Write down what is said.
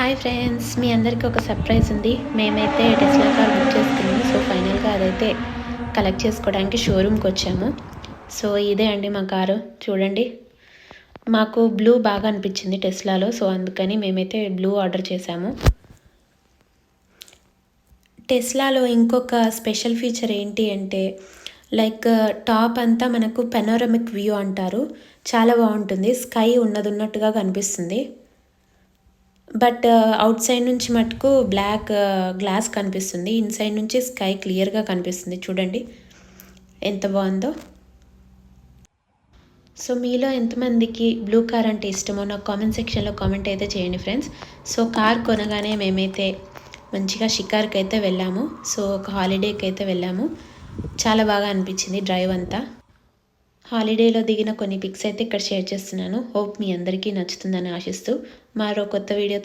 Hi friends, మీ అందరికీ ఒక surprise ఉంది. మేమైతే టెస్లా కార్ బుక్ చేసుకున్నాము. సో ఫైనల్గా అదైతే కలెక్ట్ చేసుకోవడానికి షోరూమ్కి వచ్చాము. సో ఇదే అండి మా కారు, చూడండి. మాకు బ్లూ బాగా అనిపించింది టెస్లాలో, సో అందుకని మేమైతే బ్లూ ఆర్డర్ చేశాము. టెస్లాలో ఇంకొక స్పెషల్ ఫీచర్ ఏంటి అంటే, లైక్ టాప్ అంతా మనకు పెనోరమిక్ వ్యూ అంటారు, చాలా బాగుంటుంది. స్కై ఉన్నట్టుగా కనిపిస్తుంది. బట్ అవుట్ సైడ్ నుంచి మటుకు బ్లాక్ గ్లాస్ కనిపిస్తుంది, ఇన్సైడ్ నుంచి స్కై క్లియర్గా కనిపిస్తుంది. చూడండి ఎంత బాగుందో. సో మీలో ఎంతమందికి బ్లూ కార్ అంటే ఇష్టమో నాకు కామెంట్ సెక్షన్లో కామెంట్ అయితే చేయండి ఫ్రెండ్స్. సో కార్ కొనగానే మేమైతే మంచిగా షికార్కి అయితే వెళ్ళాము. సో ఒక హాలిడేకి అయితే వెళ్ళాము. చాలా బాగా అనిపించింది డ్రైవ్ అంతా. హాలిడేలో దిగిన కొన్ని పిక్స్ అయితే ఇక్కడ షేర్ చేస్తున్నాను. హోప్ మీ అందరికీ నచ్చుతుందని ఆశిస్తూ మరో కొత్త వీడియో